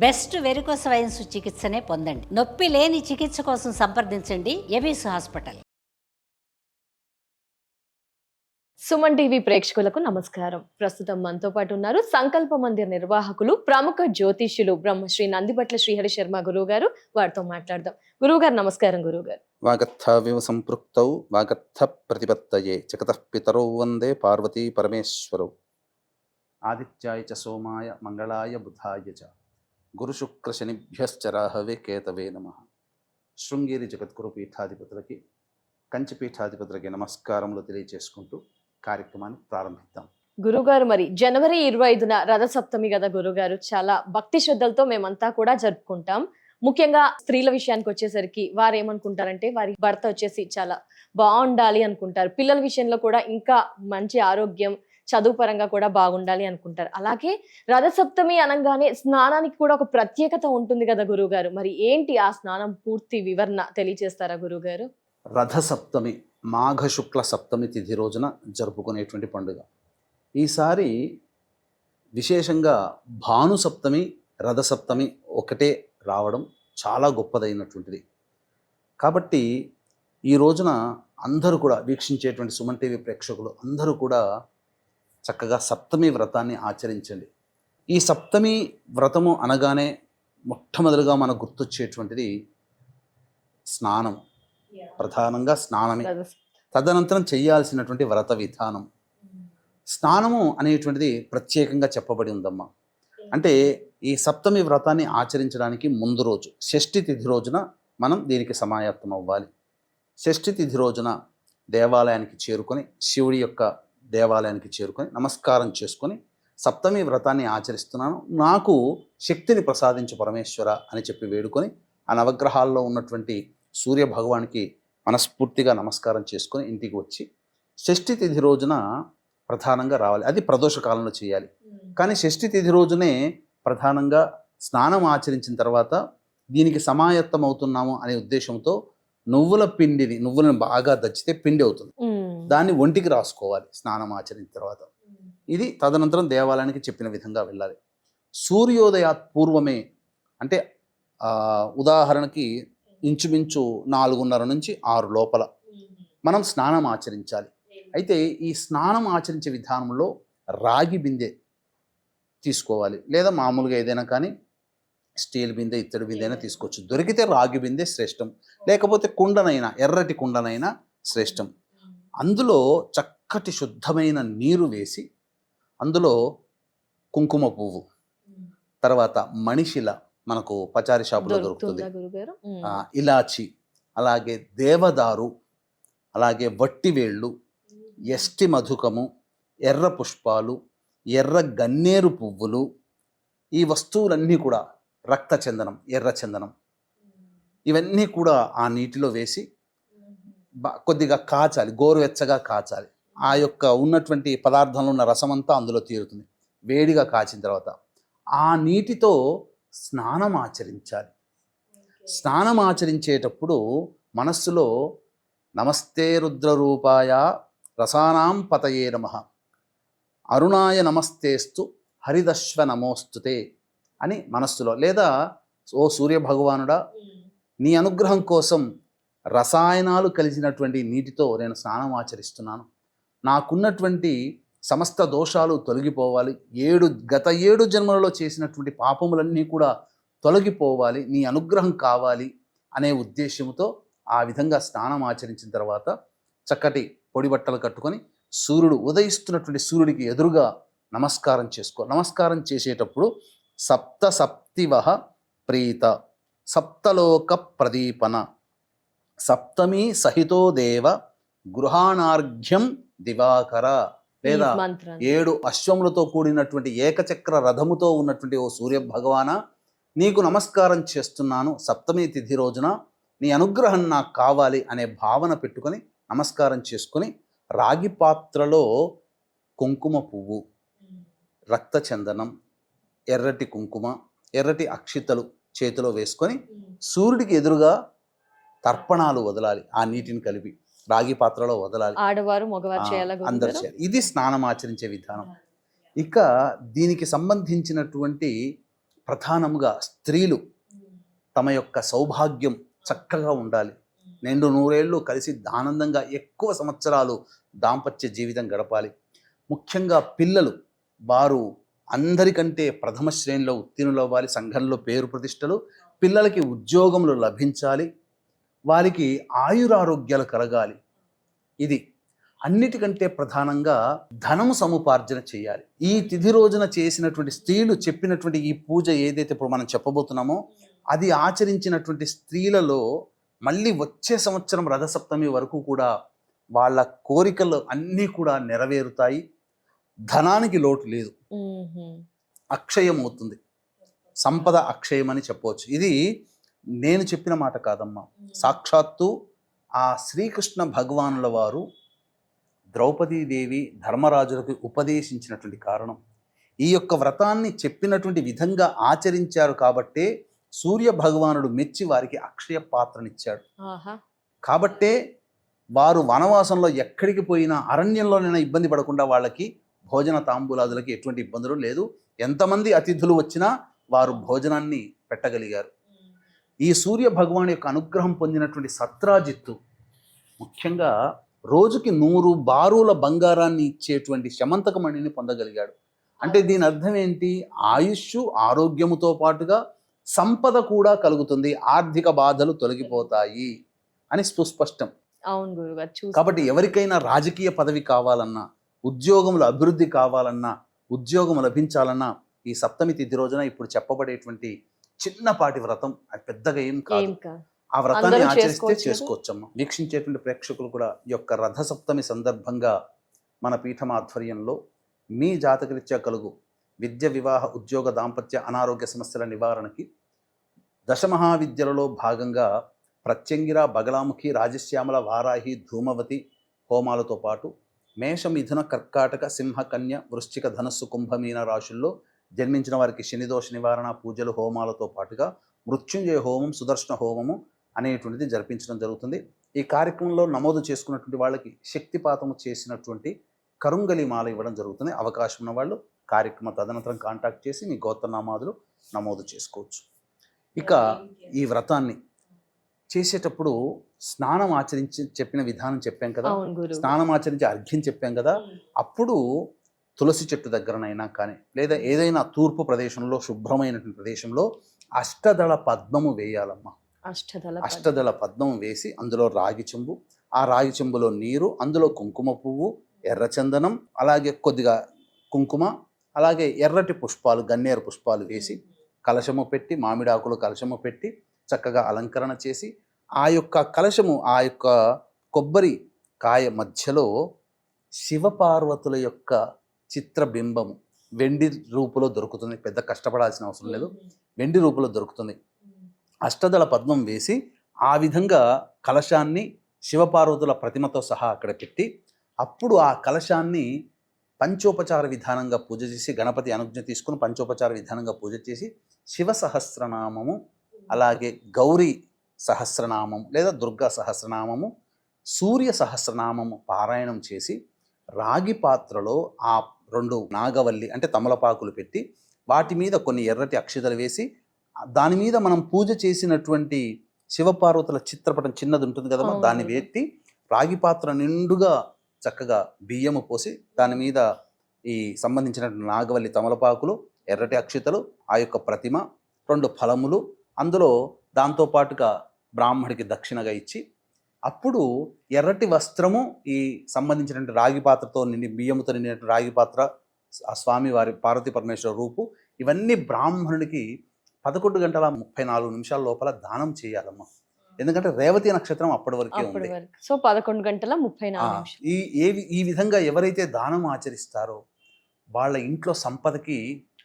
Best varicose veins చికిత్సనే పొందండి. నొప్పి లేని చికిత్స కోసం సంప్రదించండి ఎబిస్ హాస్పిటల్. సుమన్ టీవీ ప్రేక్షకులకు నమస్కారం. ప్రస్తుతం మనతో పాటు ఉన్నారు సంకల్ప మందిర్ నిర్వాహకులు, ప్రముఖ జ్యోతిష్యులు బ్రహ్మశ్రీ నందిబట్ల శ్రీహరి శర్మ గురువు గారు. వారితో మాట్లాడదాం. గురువు గారు నమస్కారం. గురువు గారు, వాగర్థావివ సంపృక్తౌ వాగర్థ ప్రతిపత్తయే జగతః పితరౌ వందే పార్వతీ పరమేశ్వరౌ. ఆదిత్యాయ చ సోమాయ మంగళాయ బుధాయ చ గురు శుక్ర శనిభ్యశ్చ రాహవే కేతవే నమః. శృంగేరి జగద్గురు పీఠాధిపతులకి, కంచి పీఠాధిపతులకి నమస్కారములు తెలియజేసుకుంటూ కార్యక్రమాన్ని ప్రారంభిద్దాం. గురుగారు, మరి జనవరి 25న రథసప్తమి కదా గురుగారు, చాలా భక్తి శ్రద్ధలతో మేమంతా కూడా జరుపుకుంటాం. ముఖ్యంగా స్త్రీల విషయానికి వచ్చేసరికి వారు ఏమనుకుంటారంటే వారి భర్త వచ్చేసి చాలా బాగుండాలి అనుకుంటారు. పిల్లల విషయంలో కూడా ఇంకా మంచి ఆరోగ్యం, చదువు పరంగా కూడా బాగుండాలి అనుకుంటారు. అలాగే రథసప్తమి అనగానే స్నానానికి కూడా ఒక ప్రత్యేకత ఉంటుంది కదా గురువుగారు, మరి ఏంటి ఆ స్నానం పూర్తి వివరణ తెలియజేస్తారా గురువుగారు? రథసప్తమి మాఘ శుక్ల సప్తమి తిథి రోజున జరుపుకునేటువంటి పండుగ. ఈసారి విశేషంగా భాను సప్తమి, రథసప్తమి ఒకటే రావడం చాలా గొప్పదైనటువంటిది. కాబట్టి ఈ రోజున అందరూ కూడా వీక్షించేటువంటి సుమన్ టీవీ ప్రేక్షకులు అందరూ కూడా చక్కగా సప్తమి వ్రతాన్ని ఆచరించండి. ఈ సప్తమి వ్రతము అనగానే మొట్టమొదటిగా మనకు గుర్తొచ్చేటువంటిది స్నానం. ప్రధానంగా స్నానమే, తదనంతరం చేయాల్సినటువంటి వ్రత విధానం. స్నానము అనేటువంటిది ప్రత్యేకంగా చెప్పబడి ఉందమ్మా. అంటే ఈ సప్తమి వ్రతాన్ని ఆచరించడానికి ముందు రోజు షష్ఠి తిథి రోజున మనం దీనికి సమాయత్తం అవ్వాలి. షష్ఠి తిథి రోజున దేవాలయానికి చేరుకొని, శివుడి యొక్క దేవాలయానికి చేరుకొని నమస్కారం చేసుకొని సప్తమి వ్రతాన్ని ఆచరిస్తున్నాను, నాకు శక్తిని ప్రసాదించు పరమేశ్వర అని చెప్పి వేడుకొని ఆ నవగ్రహాల్లో ఉన్నటువంటి సూర్య భగవానికి మనస్ఫూర్తిగా నమస్కారం చేసుకొని ఇంటికి వచ్చి షష్ఠి తిథి రోజున ప్రధానంగా రావాలి. అది ప్రదోష కాలంలో చేయాలి. కానీ షష్ఠి తిథి రోజునే ప్రధానంగా స్నానం ఆచరించిన తర్వాత దీనికి సమాయత్తం అవుతున్నాము అనే ఉద్దేశంతో నువ్వులను బాగా దచ్చితే పిండి అవుతుంది, దాన్ని ఒంటికి రాసుకోవాలి స్నానం ఆచరించిన తర్వాత. ఇది తదనంతరం దేవాలయానికి చెప్పిన విధంగా వెళ్ళాలి. సూర్యోదయాత్ పూర్వమే, అంటే ఉదాహరణకి ఇంచుమించు 4:30 నుంచి 6 లోపల మనం స్నానం ఆచరించాలి. అయితే ఈ స్నానం ఆచరించే విధానంలో రాగి బిందె తీసుకోవాలి, లేదా మామూలుగా ఏదైనా కానీ స్టీల్ బిందె, ఇత్తడి బిందె అయినా తీసుకోవచ్చు. దొరికితే రాగి బిందె శ్రేష్టం, లేకపోతే కుండనైనా, ఎర్రటి కుండనైనా శ్రేష్టం. అందులో చక్కటి శుద్ధమైన నీరు వేసి అందులో కుంకుమ పువ్వు, తర్వాత మణిశిల, మనకు పచారి షాపులో దొరుకుతుంది, ఇలాచి, అలాగే దేవదారు, అలాగే వట్టివేళ్ళు, ఎస్టి మధుకము, ఎర్ర పుష్పాలు, ఎర్ర గన్నేరు పువ్వులు, ఈ వస్తువులన్నీ కూడా, రక్త చందనం, ఎర్ర చందనం, ఇవన్నీ కూడా ఆ నీటిలో వేసి కొద్దిగా కాచాలి, గోరువెచ్చగా కాచాలి. ఆ యొక్క ఉన్నటువంటి పదార్థంలో ఉన్న రసమంతా అందులో తీరుతుంది. వేడిగా కాచిన తర్వాత ఆ నీటితో స్నానం ఆచరించాలి. స్నానం ఆచరించేటప్పుడు మనస్సులో నమస్తే రుద్రరూపాయ రసానాం పతయే నమః, అరుణాయ నమస్తేస్తు హరిదశ్వ నమోస్తుతే అని మనస్సులో, లేదా ఓ సూర్య భగవానుడా, నీ అనుగ్రహం కోసం రసాయనాలు కలిసినటువంటి నీటితో నేను స్నానం ఆచరిస్తున్నాను, నాకున్నటువంటి సమస్త దోషాలు తొలగిపోవాలి, గత 7 జన్మలలో చేసినటువంటి పాపములన్నీ కూడా తొలగిపోవాలి, నీ అనుగ్రహం కావాలి అనే ఉద్దేశంతో ఆ విధంగా స్నానం ఆచరించిన తర్వాత చక్కటి పొడి బట్టలు కట్టుకొని సూర్యుడు ఉదయిస్తున్నటువంటి సూర్యుడికి ఎదురుగా నమస్కారం చేసుకో. నమస్కారం చేసేటప్పుడు సప్త సప్తివహ ప్రీత సప్తలోక ప్రదీపన సప్తమి సహితో దేవ గృహాణార్ఘ్యం దివాకర, లేదా 7 అశ్వములతో కూడినటువంటి ఏకచక్ర రథముతో ఉన్నటువంటి ఓ సూర్య భగవాన, నీకు నమస్కారం చేస్తున్నాను, సప్తమి తిథి రోజున నీ అనుగ్రహం నాకు కావాలి అనే భావన పెట్టుకొని నమస్కారం చేసుకొని రాగి పాత్రలో కుంకుమ పువ్వు, రక్త చందనం, ఎర్రటి కుంకుమ, ఎర్రటి అక్షితలు చేతిలో వేసుకొని సూర్యుడికి ఎదురుగా తర్పణాలు వదలాలి. ఆ నీటిని కలిపి రాగి పాత్రలో వదలాలి. ఆడవారు మగవారు చేయాలి, అందరు చేయాలి. ఇది స్నానం ఆచరించే విధానం. ఇక దీనికి సంబంధించినటువంటి ప్రధానముగా స్త్రీలు తమ యొక్క సౌభాగ్యం చక్కగా ఉండాలి, నిండు నూరేళ్ళు కలిసి ఆనందంగా ఎక్కువ సంవత్సరాలు దాంపత్య జీవితం గడపాలి. ముఖ్యంగా పిల్లలు వారు అందరికంటే ప్రథమ శ్రేణిలో ఉత్తీర్ణులు అవ్వాలి, సంఘంలో పేరు ప్రతిష్టలు, పిల్లలకి ఉద్యోగములు లభించాలి, వారికి ఆయురారోగ్యాలు కలగాలి. ఇది అన్నిటికంటే ప్రధానంగా ధనము సముపార్జన చేయాలి. ఈ తిథి రోజున చేసినటువంటి స్త్రీలు చెప్పినటువంటి ఈ పూజ ఏదైతే ఇప్పుడు మనం చెప్పబోతున్నామో అది ఆచరించినటువంటి స్త్రీలలో మళ్ళీ వచ్చే సంవత్సరం రథసప్తమి వరకు కూడా వాళ్ళ కోరికలు అన్నీ కూడా నెరవేరుతాయి, ధనానికి లోటు లేదు, అక్షయం అవుతుంది, సంపద అక్షయం అని చెప్పవచ్చు. ఇది నేను చెప్పిన మాట కాదమ్మా, సాక్షాత్తు ఆ శ్రీకృష్ణ భగవానుల వారు ద్రౌపదీదేవి ధర్మరాజులకు ఉపదేశించినటువంటి కారణం. ఈ యొక్క వ్రతాన్ని చెప్పినటువంటి విధంగా ఆచరించారు కాబట్టే సూర్య భగవానుడు మెచ్చి వారికి అక్షయ పాత్రనిచ్చాడు. కాబట్టే వారు వనవాసంలో ఎక్కడికి పోయినా అరణ్యంలోనైనా ఇబ్బంది పడకుండా వాళ్ళకి భోజన తాంబూలాదులకి ఎటువంటి ఇబ్బందులు లేదు. ఎంతమంది అతిథులు వచ్చినా వారు భోజనాన్ని పెట్టగలిగారు. ఈ సూర్య భగవాన్ యొక్క అనుగ్రహం పొందినటువంటి సత్రాజిత్తు ముఖ్యంగా రోజుకి 100 బారుల బంగారాన్ని ఇచ్చేటువంటి శమంతకమణిని పొందగలిగాడు. అంటే దీని అర్థం ఏంటి? ఆయుష్ ఆరోగ్యముతో పాటుగా సంపద కూడా కలుగుతుంది, ఆర్థిక బాధలు తొలగిపోతాయి అని సుస్పష్టం. అవును గురుగారు. కాబట్టి ఎవరికైనా రాజకీయ పదవి కావాలన్నా, ఉద్యోగముల అభివృద్ధి కావాలన్నా, ఉద్యోగం లభించాలన్నా ఈ సప్తమి తిథి రోజున ఇప్పుడు చెప్పబడేటువంటి చిన్నపాటి వ్రతం, అది పెద్దగా ఏం కాదు, ఆ వ్రతాన్ని ఆచరిస్తే చేసుకోవచ్చమ్మా. వీక్షించేటువంటి ప్రేక్షకులు కూడా ఈ యొక్క రథ సప్తమి సందర్భంగా మన పీఠం ఆధ్వర్యంలో మీ జాతకరీత్యా కలుగు విద్య, వివాహ, ఉద్యోగ, దాంపత్య, అనారోగ్య సమస్యల నివారణకి దశమహావిద్యలలో భాగంగా ప్రత్యంగిర, బగలాముఖి, రాజశ్యామల, వారాహి, ధూమవతి హోమాలతో పాటు మేష, మిథున, కర్కాటక, సింహ, కన్య, వృశ్చిక, ధనస్సు, కుంభమీన రాశుల్లో జన్మించిన వారికి శనిదోష నివారణ పూజలు, హోమాలతో పాటుగా మృత్యుంజయ హోమం, సుదర్శన హోమము అనేటువంటిది జరిపించడం జరుగుతుంది. ఈ కార్యక్రమంలో నమోదు చేసుకున్నటువంటి వాళ్ళకి శక్తిపాతము చేసినటువంటి కరుంగలి మాల ఇవ్వడం జరుగుతుంది. అవకాశం ఉన్న వాళ్ళు కార్యక్రమ తదనంతరం కాంటాక్ట్ చేసి మీ గోత్రనామాదులు నమోదు చేసుకోవచ్చు. ఇక ఈ వ్రతాన్ని చేసేటప్పుడు స్నానం ఆచరించి చెప్పిన విధానం చెప్పాం కదా, స్నానం ఆచరించి అర్ఘ్యం చెప్పాం కదా, అప్పుడు తులసి చెట్టు దగ్గరనైనా కానీ లేదా ఏదైనా తూర్పు ప్రదేశంలో శుభ్రమైనటువంటి ప్రదేశంలో అష్టదళ పద్మము వేయాలమ్మా. అష్టదళ పద్మం వేసి అందులో రాగి చెంబు, ఆ రాగి చెంబులో నీరు, అందులో కుంకుమ పువ్వు, ఎర్రచందనం, అలాగే కొద్దిగా కుంకుమ, అలాగే ఎర్రటి పుష్పాలు, గన్నేరు పుష్పాలు వేసి కలశము పెట్టి, మామిడాకులు కలశము పెట్టి చక్కగా అలంకరణ చేసి ఆ యొక్క కలశము, ఆ యొక్క కొబ్బరి కాయ మధ్యలో శివపార్వతుల యొక్క చిత్రబింబము వెండి రూపులో దొరుకుతుంది, పెద్ద కష్టపడాల్సిన అవసరం లేదు, వెండి రూపులో దొరుకుతుంది. అష్టదళ పద్మం వేసి ఆ విధంగా కలశాన్ని శివపార్వతుల ప్రతిమతో సహా అక్కడ పెట్టి అప్పుడు ఆ కలశాన్ని పంచోపచార విధానంగా పూజ చేసి, గణపతి అనుజ్ఞ తీసుకుని పంచోపచార విధానంగా పూజ చేసి శివ సహస్రనామము, అలాగే గౌరీ సహస్రనామం లేదా దుర్గా సహస్రనామము, సూర్య సహస్రనామము పారాయణం చేసి రాగి పాత్రలో ఆ 2 నాగవల్లి అంటే తమలపాకులు పెట్టి వాటి మీద కొన్ని ఎర్రటి అక్షతలు వేసి దాని మీద మనం పూజ చేసినటువంటి శివపార్వతుల చిత్రపటం చిన్నది ఉంటుంది కదమ్మా, దాన్ని వేట్టి రాగి పాత్ర నిండుగా చక్కగా బియ్యము పోసి దాని మీద ఈ సంబంధించినటువంటి నాగవల్లి తమలపాకులు, ఎర్రటి అక్షతలు, ఆ యొక్క ప్రతిమ, 2 ఫలములు, అందులో దాంతోపాటుగా బ్రాహ్మడికి దక్షిణగా ఇచ్చి అప్పుడు ఎర్రటి వస్త్రము, ఈ సంబంధించినటువంటి రాగి పాత్రతో నిండి బియ్యముతో నిండినటువంటి రాగి పాత్ర, ఆ స్వామి వారి పార్వతీ పరమేశ్వర రూపు, ఇవన్నీ బ్రాహ్మణుడికి 11 గంటల 34 నిమిషాల లోపల దానం చేయాలమ్మా. ఎందుకంటే రేవతి నక్షత్రం అప్పటి వరకే ఉంది. సో 11 గంటల 34 ఈ విధంగా ఎవరైతే దానం ఆచరిస్తారో వాళ్ళ ఇంట్లో సంపదకి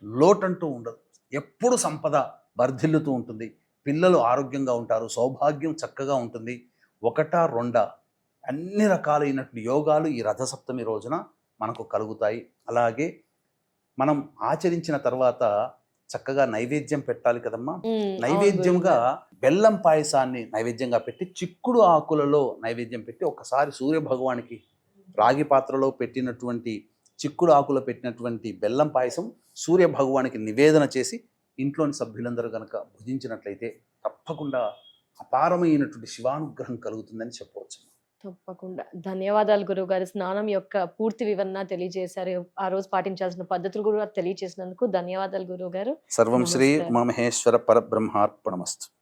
లోటంటూ ఉండదు, ఎప్పుడు సంపద వర్ధిల్లుతూ ఉంటుంది, పిల్లలు ఆరోగ్యంగా ఉంటారు, సౌభాగ్యం చక్కగా ఉంటుంది. 1, 2 అన్ని రకాలైనటువంటి యోగాలు ఈ రథసప్తమి రోజున మనకు కలుగుతాయి. అలాగే మనం ఆచరించిన తర్వాత చక్కగా నైవేద్యం పెట్టాలి కదమ్మా. నైవేద్యంగా బెల్లం పాయసాన్ని నైవేద్యంగా పెట్టి, చిక్కుడు ఆకులలో నైవేద్యం పెట్టి ఒకసారి సూర్య భగవానికి రాగి పాత్రలో పెట్టినటువంటి చిక్కుడు ఆకులో పెట్టినటువంటి బెల్లం పాయసం సూర్య భగవానికి నివేదన చేసి ఇంట్లోని సభ్యులందరూ కనుక భుజించినట్లయితే తప్పకుండా అపారమైనటువంటి శివానుగ్రహం కలుగుతుందని చెప్పవచ్చు. తప్పకుండా. ధన్యవాదాలు గురువుగారు. స్నానం యొక్క పూర్తి వివరణ తెలియజేశారు. ఆ రోజు పాటించాల్సిన పద్ధతులు కూడా తెలియజేసినందుకు ధన్యవాదాలు గురువుగారు. సర్వం శ్రీ నమస్కారం. ఉమామహేశ్వర పరబ్రహ్మార్పణమస్తు.